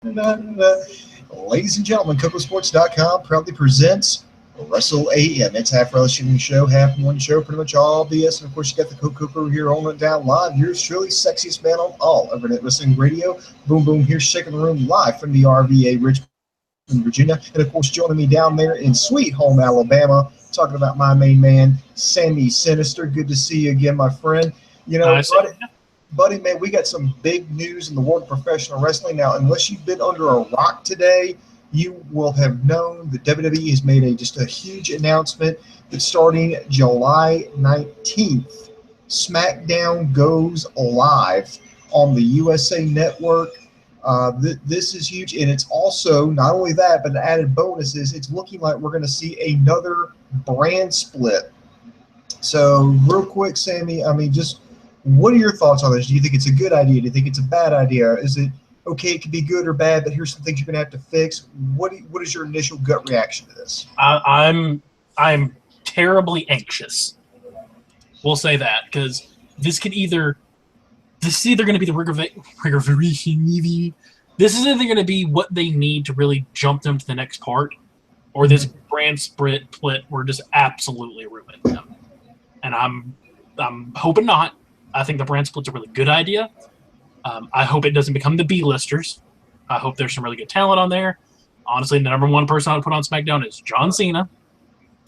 Ladies and gentlemen, KocoSports.com proudly presents Wrestle AM. It's half wrestling show, half morning show, pretty much all BS. And of course, you got the Koco Crew here holding it down live. Yours truly, sexiest man on all Internet Wrestling Radio. Boom, boom, here, shaking the room live from the RVA Richmond, Virginia. And of course, joining me down there in sweet home Alabama, talking about my main man, Sammy Sinister. Good to see you again, my friend. You know, buddy, man, we got some big news in the world of professional wrestling. Now, unless you've been under a rock today, you will have known that WWE has made just a huge announcement that starting July 19th, Smackdown goes live on the USA Network. This is huge, and it's also, not only that, but the added bonus is it's looking like we're going to see another brand split. So, real quick, Sammy, I mean, just what are your thoughts on this? Do you think it's a good idea? Do you think it's a bad idea? Is it okay, it could be good or bad, but here's some things you're going to have to fix? What is your initial gut reaction to this? I'm terribly anxious. We'll say that, because this is either going to be the reservation movie. This is either going to be what they need to really jump them to the next part, or this brand split will just absolutely ruin them. And I'm hoping not. I think the brand split's a really good idea. I hope it doesn't become the B-listers. I hope there's some really good talent on there. Honestly, the number one person I would put on SmackDown is John Cena.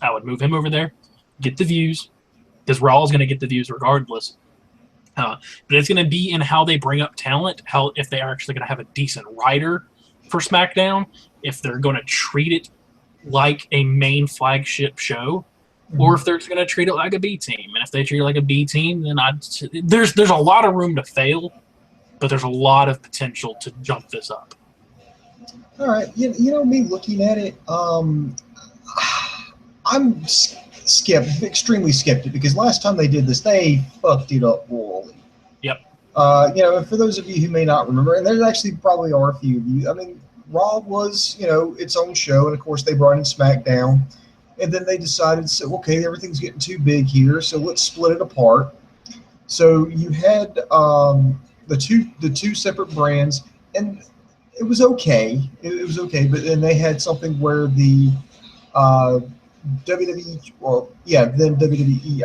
I would move him over there, get the views, because Raw is going to get the views regardless. But it's going to be in how they bring up talent, if they are actually going to have a decent writer for SmackDown, if they're going to treat it like a main flagship show, or if they're going to treat it like a B team. And if they treat it like a B team, then there's a lot of room to fail, but there's a lot of potential to jump this up. All right. You know me looking at it, I'm extremely skeptic, because last time they did this, they fucked it up royally. Yep. And for those of you who may not remember, and there actually probably are a few of you, I mean, Raw was, its own show, and of course they brought in SmackDown. And then they decided, so okay, everything's getting too big here, so let's split it apart. So you had the two separate brands, and it was okay. It was okay, but then they had something where the WWE, then WWE,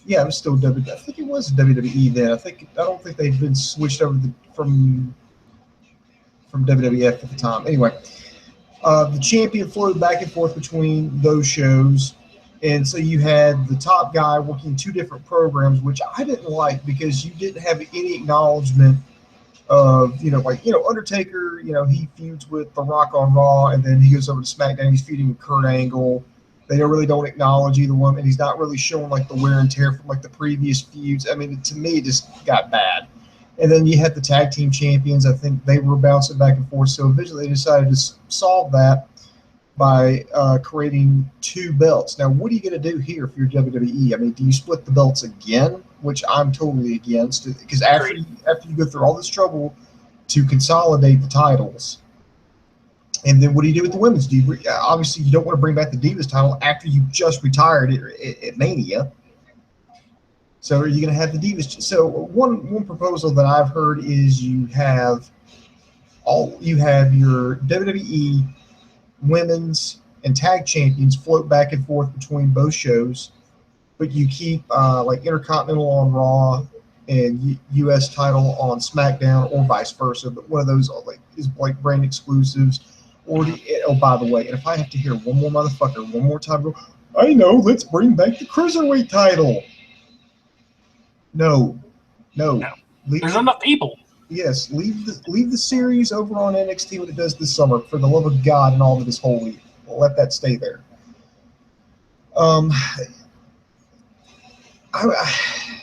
it was still WWE. I think it was WWE then. I don't think they'd been switched over from WWF at the time. Anyway. The champion floated back and forth between those shows, and so you had the top guy working two different programs, which I didn't like, because you didn't have any acknowledgement of, Undertaker, he feuds with The Rock on Raw, and then he goes over to SmackDown, he's feuding with Kurt Angle. They really don't acknowledge either one, and he's not really showing like the wear and tear from like the previous feuds. I mean, to me, it just got bad. And then you had the tag team champions. I think they were bouncing back and forth. So eventually they decided to solve that by creating two belts. Now, what are you going to do here if you're WWE? I mean, do you split the belts again, which I'm totally against? Because after you go through all this trouble to consolidate the titles, and then what do you do with the women's? Obviously, you don't want to bring back the Divas title after you just retired at Mania. So are you going to have the Divas? So one proposal that I've heard is you have your WWE women's and tag champions float back and forth between both shows, but you keep like Intercontinental on Raw and U.S. title on SmackDown, or vice versa. But one of those is brand exclusives. Or by the way, and if I have to hear one more time go, I know, let's bring back the Cruiserweight title. No. There's enough people. Yes, leave the series over on NXT when it does this summer, for the love of God and all of this holy. Let that stay there.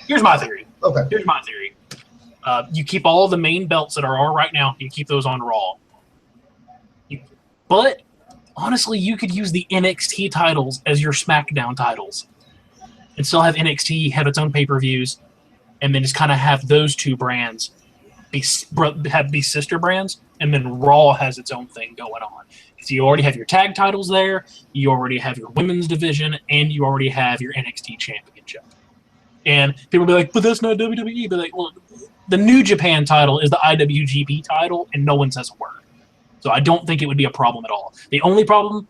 Here's my theory. Okay. Here's my theory. You keep all the main belts that are right now. You keep those on Raw. But honestly, you could use the NXT titles as your SmackDown titles, and still have NXT have its own pay-per-views, and then just kind of have those two brands be sister brands, and then Raw has its own thing going on. Because you already have your tag titles there, you already have your women's division, and you already have your NXT championship. And people will be like, but that's not WWE. But like, well, the New Japan title is the IWGP title, and no one says a word. So I don't think it would be a problem at all. The only problem,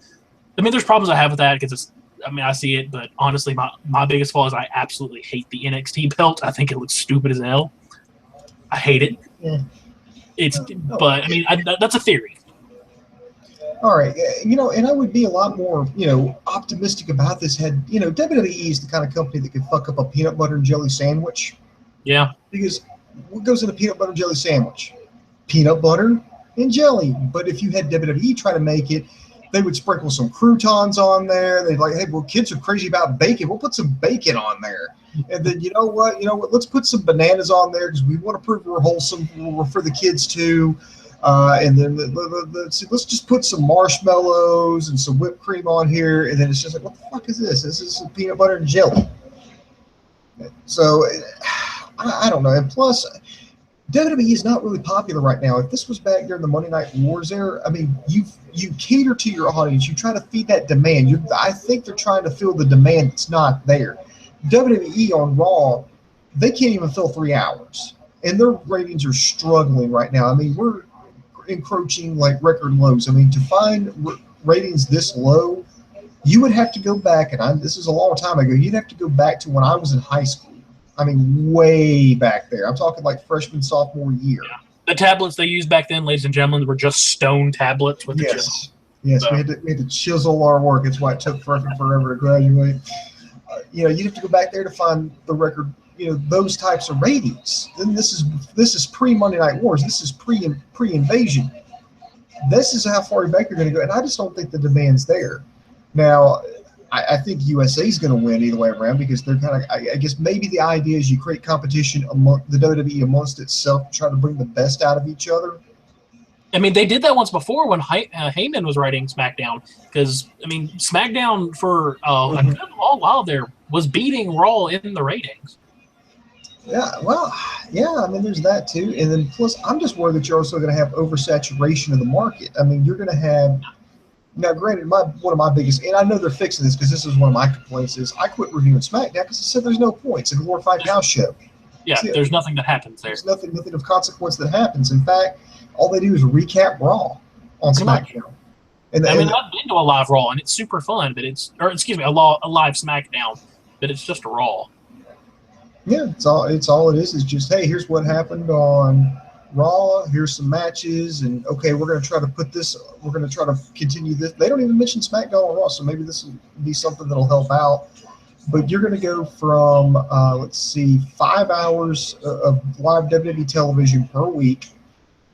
I mean, there's problems I have with that because I see it, but honestly, my biggest flaw is I absolutely hate the NXT belt. I think it looks stupid as hell. I hate it. Yeah. But I mean, that's a theory. All right, and I would be a lot more, optimistic about this had, WWE is the kind of company that could fuck up a peanut butter and jelly sandwich. Yeah. Because what goes in a peanut butter and jelly sandwich? Peanut butter and jelly. But if you had WWE try to make it, they would sprinkle some croutons on there. They'd like, hey, well, kids are crazy about bacon. We'll put some bacon on there. And then, you know what? Let's put some bananas on there because we want to prove we're wholesome for the kids too. And then let's just put some marshmallows and some whipped cream on here. And then it's just like, what the fuck is this? This is some peanut butter and jelly. So I don't know. And plus, WWE is not really popular right now. If this was back during the Monday Night Wars era, I mean, you cater to your audience. You try to feed that demand. I think they're trying to fill the demand that's not there. WWE on Raw, they can't even fill 3 hours. And their ratings are struggling right now. I mean, we're encroaching like record lows. I mean, to find ratings this low, you would have to go back, and this is a long time ago, you'd have to go back to when I was in high school. I mean, way back there. I'm talking like freshman, sophomore year. Yeah. The tablets they used back then, ladies and gentlemen, were just stone tablets with the chisel. Yes, so. we had to chisel our work. That's why it took forever to graduate. You'd have to go back there to find the record, those types of ratings. Then this is pre-Monday Night Wars. This is pre-invasion. This is how far back you're going to go, and I just don't think the demand's there. Now, I think USA is going to win either way around because they're kind of. I guess maybe the idea is you create competition among the WWE amongst itself, to try to bring the best out of each other. I mean, they did that once before when Heyman was writing SmackDown, because I mean, SmackDown for a good long while there was beating Raw in the ratings. Yeah, well, I mean, there's that too, and then plus, I'm just worried that you're also going to have oversaturation of the market. I mean, you're going to have. Now, granted, one of my biggest, and I know they're fixing this because this is one of my complaints, is I quit reviewing SmackDown because I said there's no points. It's a glorified house show. Yeah, there's nothing that happens there. There's nothing of consequence that happens. In fact, all they do is recap Raw on SmackDown. And I've been to a live Raw, and it's super fun, but a live SmackDown, but it's just a Raw. Yeah, it's all it is just, hey, here's what happened on Raw, here's some matches, and okay, we're going to try to continue this. They don't even mention SmackDown on Raw, so maybe this will be something that'll help out. But you're going to go from, 5 hours of live WWE television per week.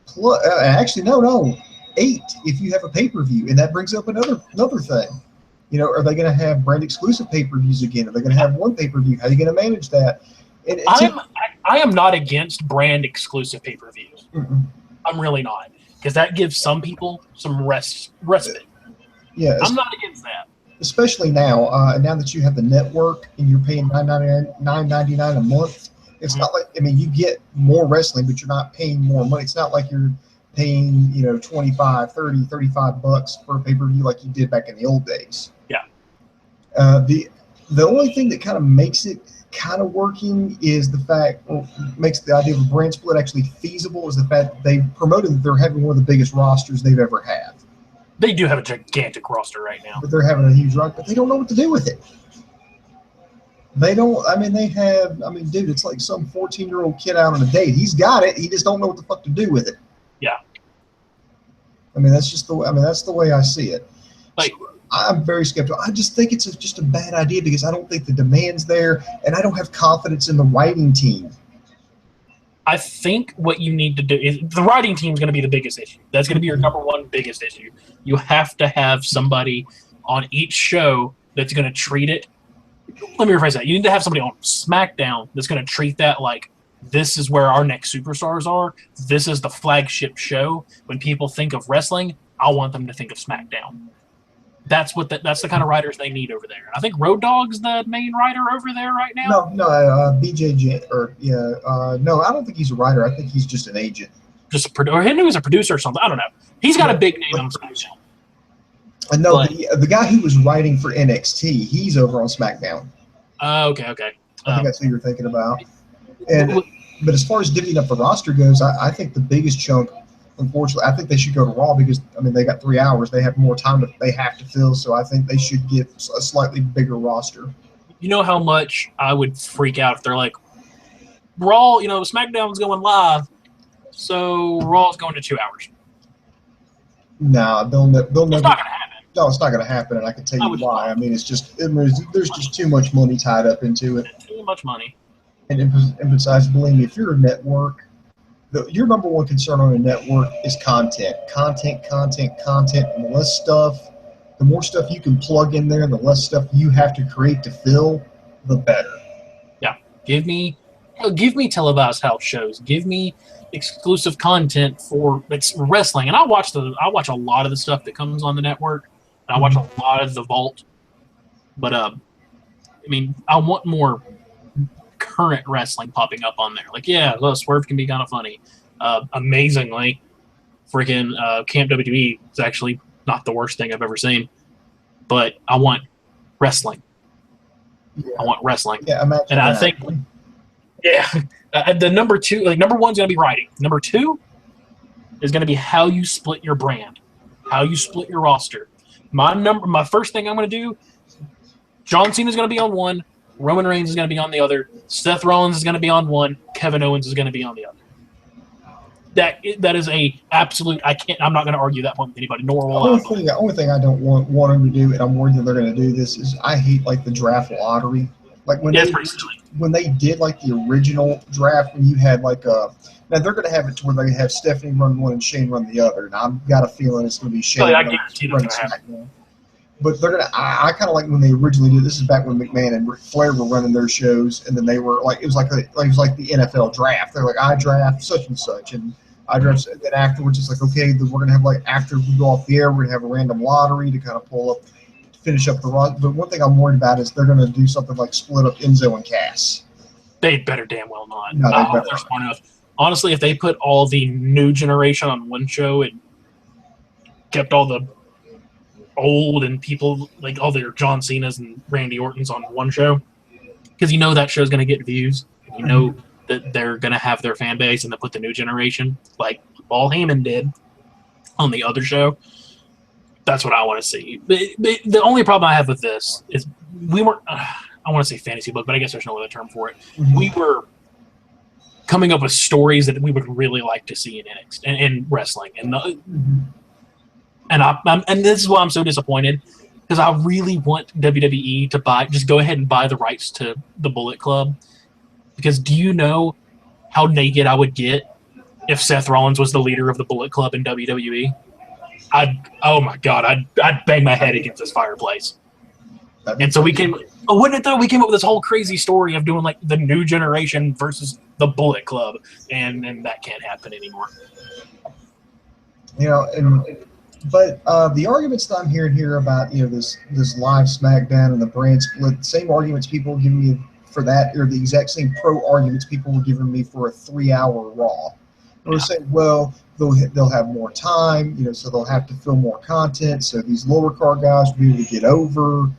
Plus, actually, no, 8 if you have a pay-per-view, and that brings up another thing. Are they going to have brand exclusive pay-per-views again? Are they going to have one pay-per-view? How are you going to manage that? I am not against brand exclusive pay-per-views. Mm-mm. I'm really not, because that gives some people some respite. Yeah, I'm not against that. Especially now that you have the network and you're paying $9.99 a month. It's not like, I mean, you get more wrestling, but you're not paying more money. It's not like you're paying, $25, $30, $35 for a pay-per-view like you did back in the old days. Yeah. The only thing that kind of makes it kind of working is the fact, or makes the idea of a brand split actually feasible, is the fact that they've promoted that they're having one of the biggest rosters they've ever had. They do have a gigantic roster right now. But they're having a huge run, but they don't know what to do with it. They don't, dude, it's like some 14-year-old kid out on a date. He's got it. He just don't know what the fuck to do with it. Yeah. That's the way I see it. Like, so I'm very skeptical. I just think it's just a bad idea because I don't think the demand's there, and I don't have confidence in the writing team. I think what you need to do is the writing team is going to be the biggest issue. That's going to be your number one biggest issue. You have to have somebody on each show that's going to treat it. Let me rephrase that. You need to have somebody on SmackDown that's going to treat that like, this is where our next superstars are. This is the flagship show. When people think of wrestling, I want them to think of SmackDown. That's the kind of writers they need over there. I think Road Dogg's the main writer over there right now. No, BJJ, no, I don't think he's a writer. I think he's just an agent. Just a producer. Or he was a producer or something. I don't know. He's got a big name on SmackDown. No, the guy who was writing for NXT, he's over on SmackDown. Okay. I think that's who you're thinking about. But as far as divvying up the roster goes, I think the biggest chunk, unfortunately, I think they should go to Raw because, I mean, they got 3 hours. They have more time that they have to fill, so I think they should get a slightly bigger roster. You know how much I would freak out if they're like, Raw, SmackDown's going live, so Raw's going to 2 hours. Nah, they'll never. It's not going to happen. No, it's not going to happen, and I can tell you why. I mean, there's just too much money tied up into it. Too much money. And besides, believe me, if you're a network, your number one concern on a network is content. Content. And the more stuff you can plug in there, the less stuff you have to create to fill, the better. Yeah. Give me televised house shows. Give me exclusive content for wrestling. And I watch a lot of the stuff that comes on the network. And I watch a lot of the Vault. But I mean, I want more current wrestling popping up on there. Like, yeah, Swerve can be kind of funny. Amazingly, freaking Camp WWE is actually not the worst thing I've ever seen. But I want wrestling. Yeah. I want wrestling. Yeah, imagine and I think, yeah, the number one's going to be writing. Number two is going to be how you split your brand, how you split your roster. My first thing I'm going to do, John Cena is going to be on one, Roman Reigns is going to be on the other, Seth Rollins is going to be on one, Kevin Owens is going to be on the other. That is a absolute. I'm not going to argue that point with anybody. Nor will I. The only thing I don't want them to do, and I'm worried that they're going to do this, is I hate like the draft lottery. Like when they did like the original draft, when you had like now they're going to have it to where they have Stephanie run one and Shane run the other, and I've got a feeling it's going to be Shane running SmackDown. But they're gonna. I kind of like when they originally did. This is back when McMahon and Ric Flair were running their shows, and then they were like, it was like the NFL draft. They're like, I draft such and such, and I draft. And then afterwards, it's like, okay, then we're gonna have like after we go off the air, we're gonna have a random lottery to kind of finish up the roster. But one thing I'm worried about is they're gonna do something like split up Enzo and Cass. They better damn well not. No, they better smart enough. Honestly, if they put all the new generation on one show and kept all the old and people like all their John Cena's and Randy Orton's on one show, because that show's going to get views. That they're going to have their fan base, and they put the new generation like Paul Heyman did on the other show. That's what I want to see. But the only problem I have with this is we weren't. I want to say fantasy book, but I guess there's no other term for it. Mm-hmm. We were coming up with stories that we would really like to see in NXT and in wrestling, and this is why I'm so disappointed, because I really want WWE to just go ahead and buy the rights to the Bullet Club. Because do you know how naked I would get if Seth Rollins was the leader of the Bullet Club in WWE? Oh my God, I'd bang my head against this fireplace. And so we came up with this whole crazy story of doing like the new generation versus the Bullet Club, and that can't happen anymore. But the arguments that I'm hearing here about this live SmackDown and the brand split, the same arguments people give me for that are the exact same pro arguments people were giving me for a 3-hour Raw. They're saying, well, they'll have more time, so they'll have to film more content, so these lower card guys will be able to get over.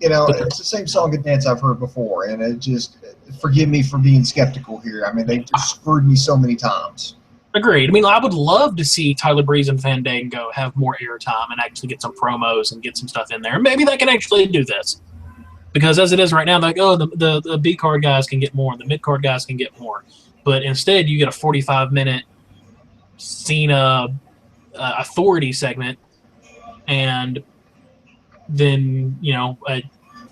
It's the same song and dance I've heard before, and it just, forgive me for being skeptical here. I mean, they've just screwed me so many times. Agreed. I mean, I would love to see Tyler Breeze and Fandango have more airtime and actually get some promos and get some stuff in there. Maybe they can actually do this. Because as it is right now, they're like, oh, the B card guys can get more, and the mid card guys can get more. But instead, you get a 45-minute Cena authority segment, and then a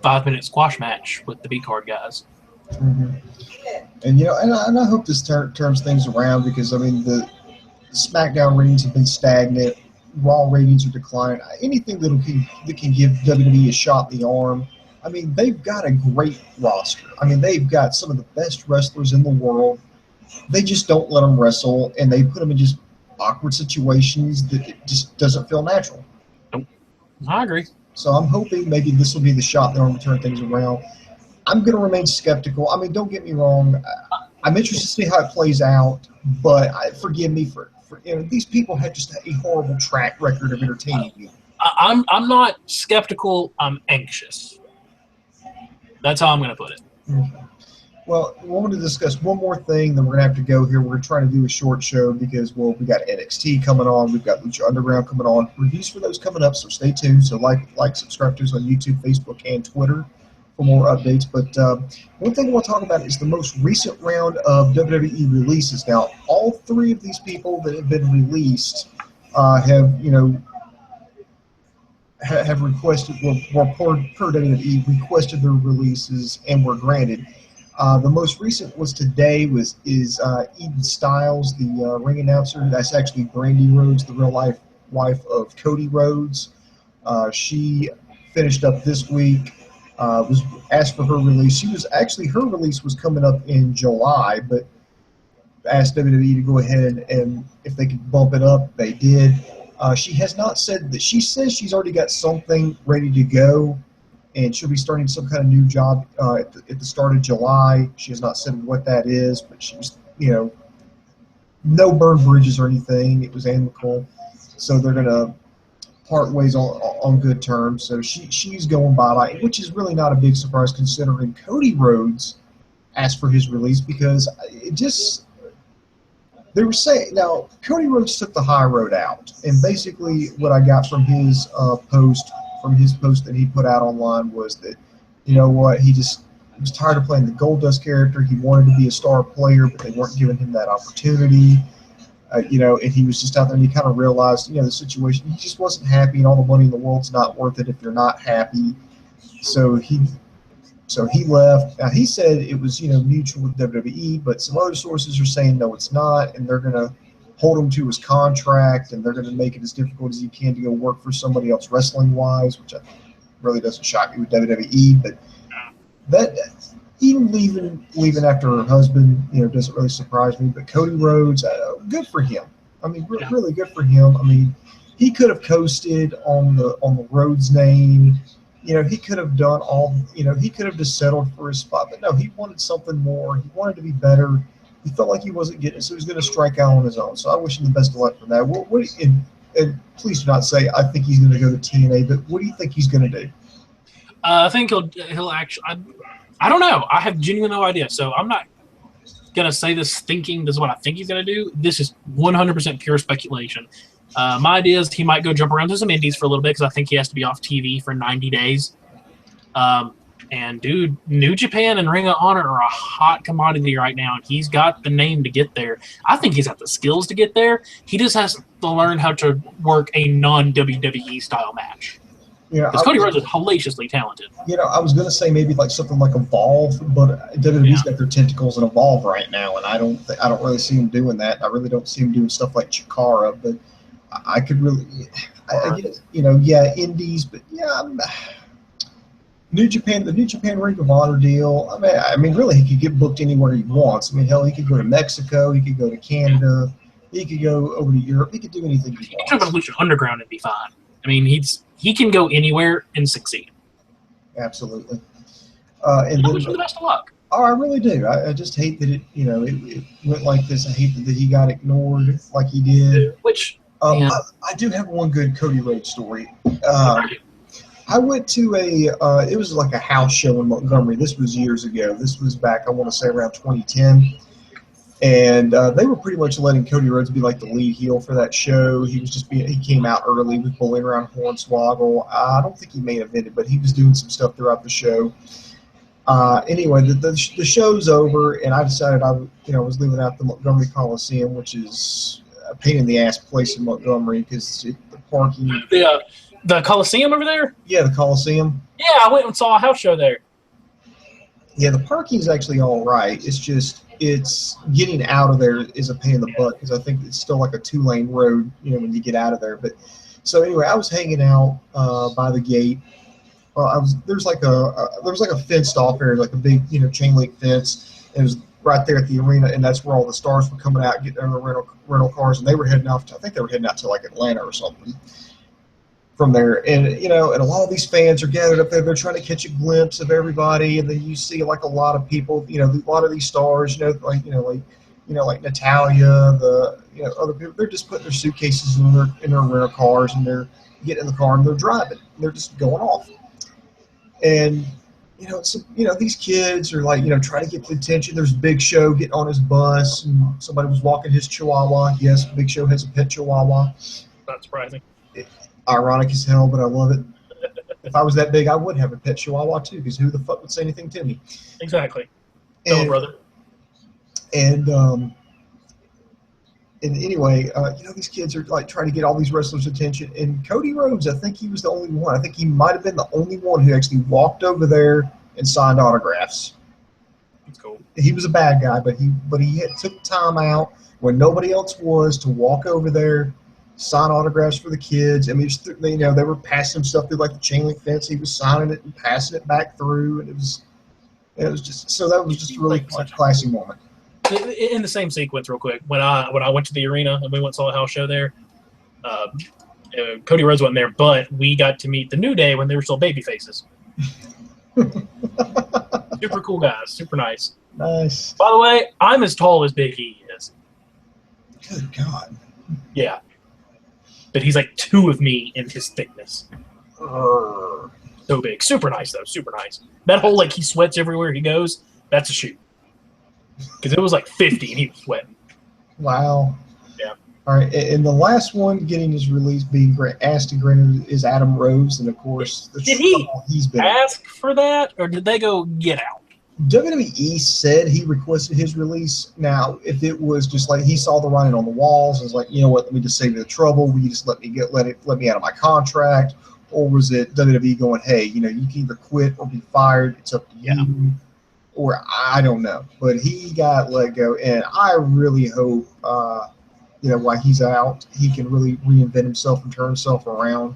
5-minute squash match with the B card guys. Mm-hmm. And I hope this turns things around, because I mean the SmackDown ratings have been stagnant, Raw ratings are declining. Anything that can give WWE a shot in the arm. I mean, they've got a great roster. I mean, they've got some of the best wrestlers in the world. They just don't let them wrestle, and they put them in just awkward situations that it just doesn't feel natural. Nope. I agree. So I'm hoping maybe this will be the shot in the arm to turn things around. I'm going to remain skeptical. I mean, don't get me wrong. I'm interested to see how it plays out, but forgive me for these people have just a horrible track record of entertaining you. I'm not skeptical. I'm anxious. That's how I'm going to put it. Mm-hmm. Well, we want to discuss one more thing, then we're going to have to go here. We're trying to do a short show because, well, we got NXT coming on. We've got Lucha Underground coming on. Reviews for those coming up, so stay tuned. So subscribe to us on YouTube, Facebook, and Twitter for more updates. But one thing I want to talk about is the most recent round of WWE releases. Now, all three of these people that have been released have, have requested, well, per WWE, requested their releases and were granted. The most recent was today is Eden Styles, the ring announcer. That's actually Brandy Rhodes, the real life wife of Cody Rhodes. She finished up this week. Was asked for her release. Her release was coming up in July, but asked WWE to go ahead and if they could bump it up, they did. She has not said that. She says she's already got something ready to go, and she'll be starting some kind of new job at the start of July. She has not said what that is, but she was, no burned bridges or anything. It was amicable, so they're gonna part ways on good terms. So she's going bye-bye, which is really not a big surprise considering Cody Rhodes asked for his release because it just. They were saying, now, Cody Rhodes took the high road out, and basically what I got from his post that he put out online was that, you know what, he was tired of playing the Goldust character. He wanted to be a star player, but they weren't giving him that opportunity. And he was just out there, and he kind of realized, the situation. He just wasn't happy, and all the money in the world's not worth it if you're not happy. So he left. Now, he said it was, mutual with WWE, but some other sources are saying no, it's not, and they're going to hold him to his contract, and they're going to make it as difficult as he can to go work for somebody else wrestling-wise, which really doesn't shock me with WWE. But that even leaving after her husband, doesn't really surprise me. But Cody Rhodes, good for him. I mean, really good for him. I mean, he could have coasted on the Rhodes name. He could have done he could have just settled for his spot. But no, he wanted something more. He wanted to be better. He felt like he wasn't getting it, so he was going to strike out on his own. So I wish him the best of luck for that. And please do not say, I think he's going to go to TNA, but what do you think he's going to do? I think he'll actually, I don't know. I have genuinely no idea. So I'm not going to say this thinking this is what I think he's going to do. This is 100% pure speculation. My idea is he might go jump around to some indies for a little bit because I think he has to be off TV for 90 days. And, dude, New Japan and Ring of Honor are a hot commodity right now, and he's got the name to get there. I think he's got the skills to get there. He just has to learn how to work a non-WWE style match. Because Cody Rhodes is hellaciously talented. I was going to say maybe like something like Evolve, but WWE's got their tentacles in Evolve right now, and I don't really see him doing that. I really don't see him doing stuff like Chikara, but I could really, I guess, indies, but New Japan, the New Japan Ring of Honor deal. I mean, really, he could get booked anywhere he wants. I mean, hell, he could go to Mexico, he could go to Canada, he could go over to Europe, he could do anything he wants. He could go to Lucha Underground and be fine. I mean, he can go anywhere and succeed. Absolutely. And I wish him the best of luck. Oh, I really do. I just hate that it went like this. I hate that he got ignored like he did. Which. I do have one good Cody Rhodes story. I went to it was like a house show in Montgomery. This was years ago. This was back, I want to say, around 2010. And they were pretty much letting Cody Rhodes be like the lead heel for that show. He came out early with bullying around Hornswoggle. I don't think he main evented, but he was doing some stuff throughout the show. Anyway, the show's over, and I decided I was leaving out the Montgomery Coliseum, which is a pain in the ass place in Montgomery because the parking. The Coliseum over there? Yeah, the Coliseum. Yeah, I went and saw a house show there. Yeah, the parking is actually all right. It's getting out of there is a pain in the butt because I think it's still like a 2-lane road, when you get out of there. But so anyway, I was hanging out by the gate. There was like a fenced off area, like a big chain link fence. It was right there at the arena, and that's where all the stars were coming out, getting in the rental cars, and they were heading off. I think they were heading out to like Atlanta or something from there. And and a lot of these fans are gathered up there. They're trying to catch a glimpse of everybody, and then you see like a lot of people. A lot of these stars. Like Natalia, other people. They're just putting their suitcases in their rental cars, and they're getting in the car and they're driving. They're just going off. And these kids are like, trying to get the attention. There's Big Show getting on his bus, and somebody was walking his Chihuahua. Yes, Big Show has a pet Chihuahua. Not surprising. Ironic as hell, but I love it. If I was that big, I would have a pet Chihuahua too, because who the fuck would say anything to me? Exactly. Fellow brother. And anyway, these kids are like trying to get all these wrestlers' attention. And Cody Rhodes, I think he was the only one. I think he might have been the only one who actually walked over there and signed autographs. That's cool. He was a bad guy, but he took time out when nobody else was to walk over there, sign autographs for the kids. I mean, they were passing him stuff through like the chain link fence. He was signing it and passing it back through, and it was just a really classy moment. In the same sequence, real quick, when I went to the arena and we went and saw a house show there, Cody Rhodes wasn't there, but we got to meet the New Day when they were still baby faces. Super cool guys, super nice. Nice. By the way, I'm as tall as Big E is. Good God. Yeah. But he's like 2 of me in his thickness. So big. Super nice, though. Super nice. That whole, like, he sweats everywhere he goes, that's a shoot. Because it was like 50 and he was sweating. Wow. Yeah. All right. And the last one getting his release being asked to grant is Adam Rose. And, of course, did he he's been ask for that, or did they go get out? WWE said he requested his release. Now, if it was just like he saw the writing on the walls and was like, you know what, let me just save you the trouble. Will you just let me out of my contract? Or was it WWE going, hey, you can either quit or be fired. It's up to you. Or I don't know. But he got let go. And I really hope, while he's out, he can really reinvent himself and turn himself around.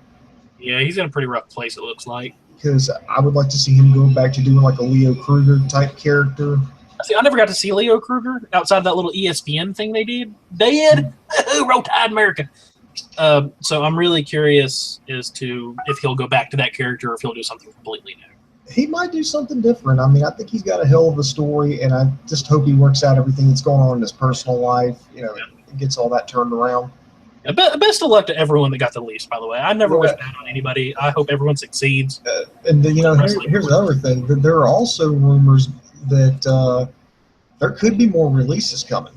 Yeah, he's in a pretty rough place, it looks like. Because I would like to see him go back to doing like a Leo Kruger type character. See, I never got to see Leo Kruger outside of that little ESPN thing they did. Roll Tide America. So I'm really curious as to if he'll go back to that character or if he'll do something completely new. He might do something different. I mean, I think he's got a hell of a story, and I just hope he works out everything that's going on in his personal life. Gets all that turned around. Yeah, best of luck to everyone that got the lease, by the way. I never wish bad on anybody. I hope everyone succeeds. Here's another thing. There are also rumors that there could be more releases coming.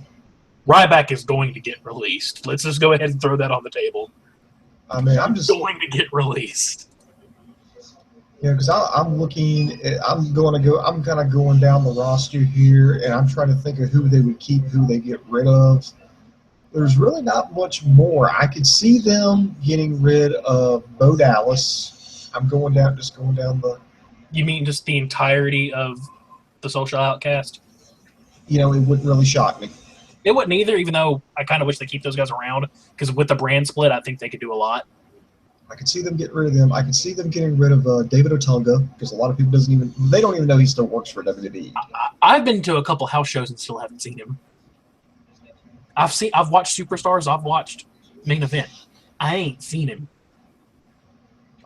Ryback is going to get released. Let's just go ahead and throw that on the table. I mean, I'm just going to get released. Because I'm looking. I'm kind of going down the roster here, and I'm trying to think of who they would keep, who they get rid of. There's really not much more. I could see them getting rid of Bo Dallas. Just going down the. You mean just the entirety of the Social Outcast? It wouldn't really shock me. It wouldn't either, even though I kind of wish they keep those guys around, because with the brand split, I think they could do a lot. I could see them getting rid of them. I could see them getting rid of David Otunga, because a lot of people don't even know he still works for WWE. I've been to a couple house shows and still haven't seen him. I've watched Superstars. I've watched Main Event. I ain't seen him.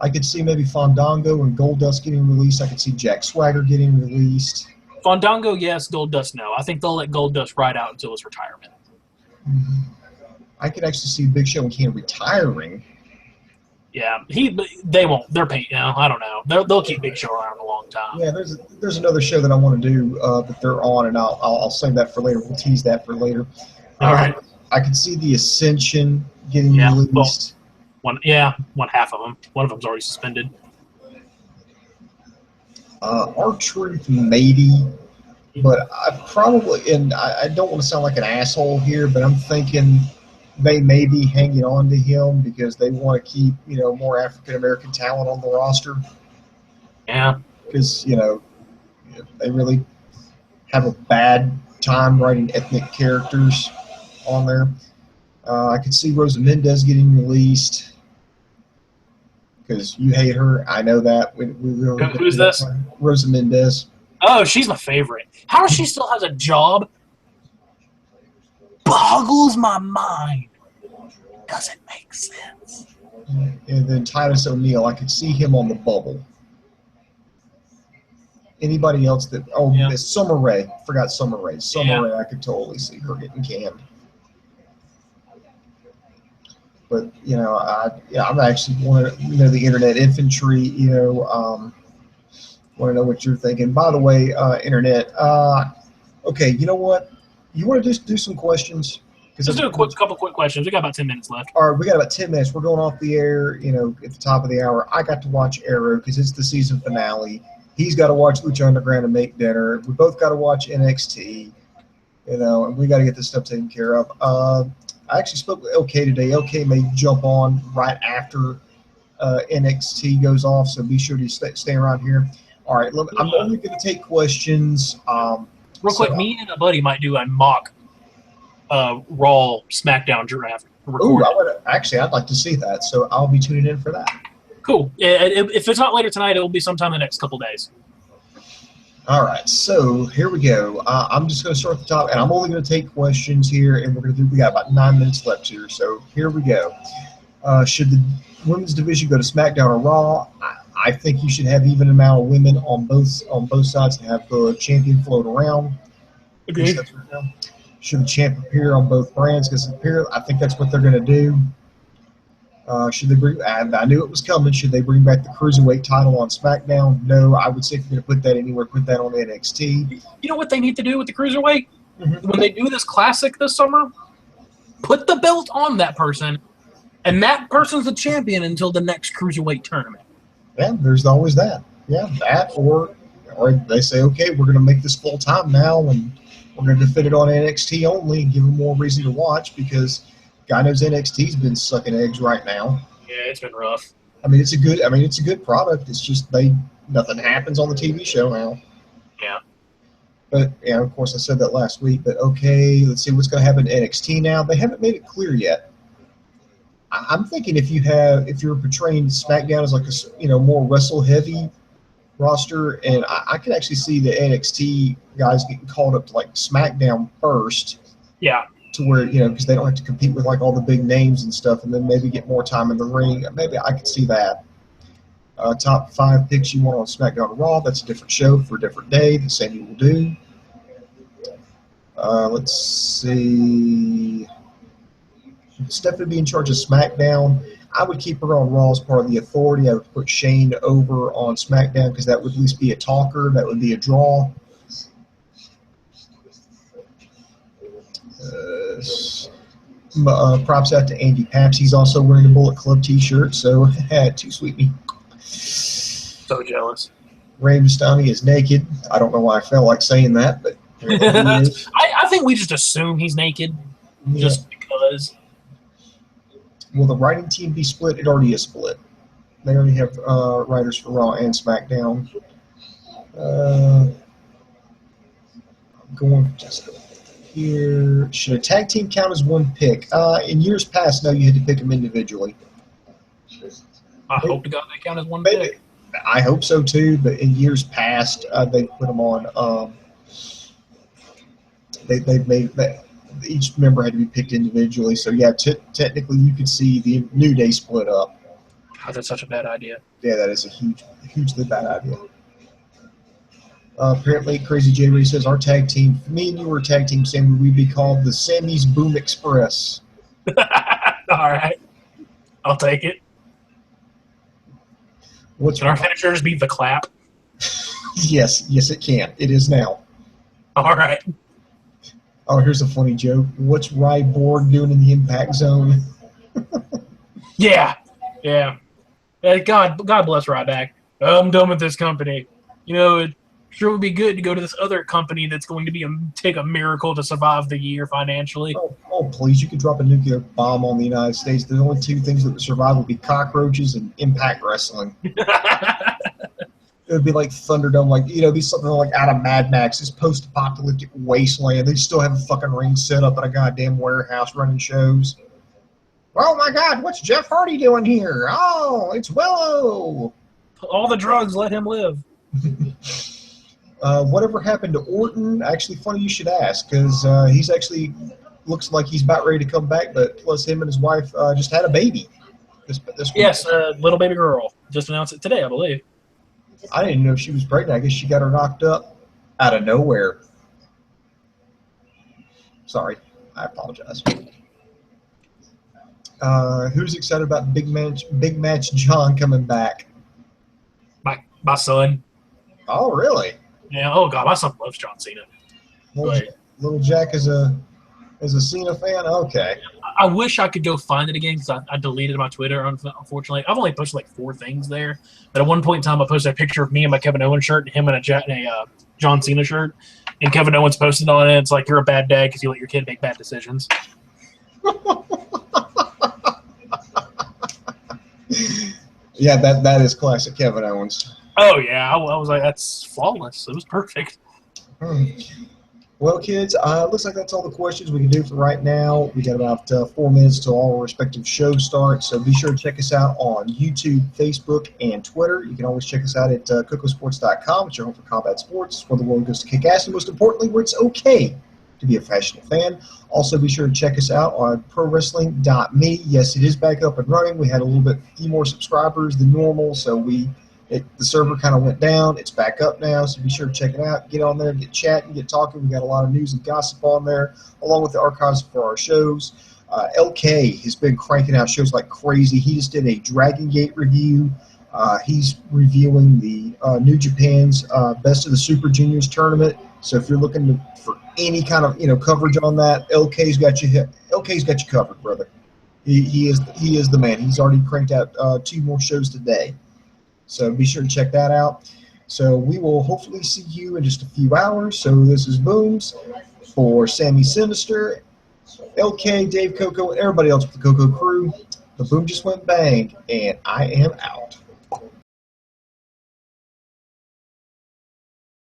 I could see maybe Fandango and Goldust getting released. I could see Jack Swagger getting released. Fandango, yes. Goldust, no. I think they'll let Goldust ride out until his retirement. Mm-hmm. I could actually see Big Show and Ken retiring. Yeah, they won't. They're paying. I don't know. They'll keep Big Show around a long time. Yeah, there's another show that I want to do that they're on, and I'll save that for later. We'll tease that for later. All right. I could see the Ascension getting released. One half of them. One of them's already suspended. R-Truth maybe, but I probably, and I don't want to sound like an asshole here, but I'm thinking they may be hanging on to him because they want to keep, more African American talent on the roster. Yeah. Because, they really have a bad time writing ethnic characters on there. I could see Rosa Mendez getting released because you hate her. I know that. We really Who's this? Rosa Mendez. Oh, she's my favorite. How she still has a job boggles my mind. Doesn't make sense. And then Titus O'Neil, I could see him on the bubble. Anybody else that? Summer Rae. Forgot Summer Rae. Summer Rae, I could totally see her getting canned. But I'm actually one of the internet infantry. Want to know what you're thinking. By the way, internet. Okay, you know what? You want to just do some questions? Let's do a couple quick questions. We got about 10 minutes left. All right, we got about 10 minutes. We're going off the air, at the top of the hour. I got to watch Arrow because it's the season finale. He's got to watch Lucha Underground and make dinner. We both got to watch NXT, and we got to get this stuff taken care of. I actually spoke with LK today. LK may jump on right after NXT goes off, so be sure to stay around here. All right, I'm only going to take questions. Real quick, me and a buddy might do a mock Raw Smackdown draft. I'd like to see that, so I'll be tuning in for that. Cool. If it's not later tonight, it will be sometime in the next couple days. All right, so here we go. I'm just going to start at the top, and I'm only going to take questions here, and we got about 9 minutes left here, so here we go. Should the women's division go to SmackDown or Raw? I think you should have even amount of women on both sides to have the champion float around. Agreed. Should the champ appear on both brands? Because I think that's what they're going to do. Should they bring? I knew it was coming. Should they bring back the cruiserweight title on SmackDown? No. I would say if you're going to put that anywhere, put that on NXT. You know what they need to do with the cruiserweight? Mm-hmm. When they do this classic this summer, put the belt on that person, and that person's the champion until the next cruiserweight tournament. Yeah, there's always that. Yeah, that or they say, okay, we're going to make this full time now, and we're going to fit it on NXT only and give them more reason to watch because God knows NXT's been sucking eggs right now. Yeah, it's been rough. It's a good product. It's just nothing happens on the TV show now. Yeah. But yeah, of course I said that last week. But okay, let's see what's going to happen to NXT now. They haven't made it clear yet. I'm thinking if you're portraying SmackDown as like a more wrestle heavy roster, and I could actually see the NXT guys getting called up to like SmackDown first. Yeah. To where because they don't have to compete with like all the big names and stuff, and then maybe get more time in the ring. Maybe I could see that. Top 5 picks you want on SmackDown or Raw. That's a different show for a different day. The same you will do. Let's see. Stephanie be in charge of SmackDown. I would keep her on Raw as part of the Authority. I would put Shane over on SmackDown because that would at least be a talker. That would be a draw. Props out to Andy Paps. He's also wearing a Bullet Club t-shirt, so too sweet me. So jealous. Rey Mysterio is naked. I don't know why I felt like saying that, but he is. I think we just assume he's naked just because. Will the writing team be split? It already is split. They already have writers for Raw and SmackDown. I'm going just here. Should a tag team count as one pick? In years past, no, you had to pick them individually. I hope to God they count as one pick. I hope so too, but in years past, they put them on. They've made that. Each member had to be picked individually. So, yeah, technically you could see the New Day split up. Oh, that's such a bad idea. Yeah, that is a hugely bad idea. Apparently, Crazy J. Ray says, our tag team, me and you were a tag team, Sammy, we'd be called the Sammy's Boom Express. All right. I'll take it. Can our finisher just be the clap? Yes, it can. It is now. All right. Oh, here's a funny joke. What's Ryborg doing in the Impact Zone? Yeah. God bless Ryback. I'm done with this company. It sure would be good to go to this other company that's going to take a miracle to survive the year financially. Oh, please. You could drop a nuclear bomb on the United States. The only 2 things that would survive would be cockroaches and Impact Wrestling. It would be like Thunderdome, be something like out of Mad Max, this post-apocalyptic wasteland. They still have a fucking ring set up in a goddamn warehouse running shows. Oh my God, what's Jeff Hardy doing here? Oh, it's Willow. All the drugs, let him live. Whatever happened to Orton? Actually, funny you should ask, because he's actually looks like he's about ready to come back, but plus him and his wife just had a baby. This yes, little baby girl. Just announced it today, I believe. I didn't know she was pregnant. I guess she got her knocked up out of nowhere. Sorry. I apologize. Who's excited about Big Match John coming back? My son. Oh, really? Yeah. Oh God, my son loves John Cena. Little Jack is a Cena fan. Okay. I wish I could go find it again because I deleted my Twitter. Unfortunately, I've only posted like 4 things there. But at one point in time, I posted a picture of me in my Kevin Owens shirt and him in a John Cena shirt. And Kevin Owens posted on it. It's like, you're a bad dad because you let your kid make bad decisions. Yeah, that is classic Kevin Owens. Oh yeah, I was like, that's flawless. It was perfect. Well, kids, looks like that's all the questions we can do for right now. We got about 4 minutes till all our respective shows start, so be sure to check us out on YouTube, Facebook, and Twitter. You can always check us out at KocoSports.com. It's your home for combat sports. It's where the world goes to kick ass, and most importantly, where it's okay to be a passionate fan. Also, be sure to check us out on ProWrestling.me. Yes, it is back up and running. We had a few more subscribers than normal, so the server kind of went down. It's back up now, so be sure to check it out. Get on there, get chatting, get talking. We got a lot of news and gossip on there, along with the archives for our shows. LK has been cranking out shows like crazy. He just did a Dragon Gate review. He's reviewing the New Japan's Best of the Super Juniors tournament. So if you're looking for any kind of coverage on that, LK's got you. LK's got you covered, brother. He is the man. He's already cranked out 2 more shows today. So be sure to check that out. So we will hopefully see you in just a few hours. So this is Booms for Sammy Sinister, LK, Dave Koco, and everybody else with the Koco Crew. The boom just went bang, and I am out.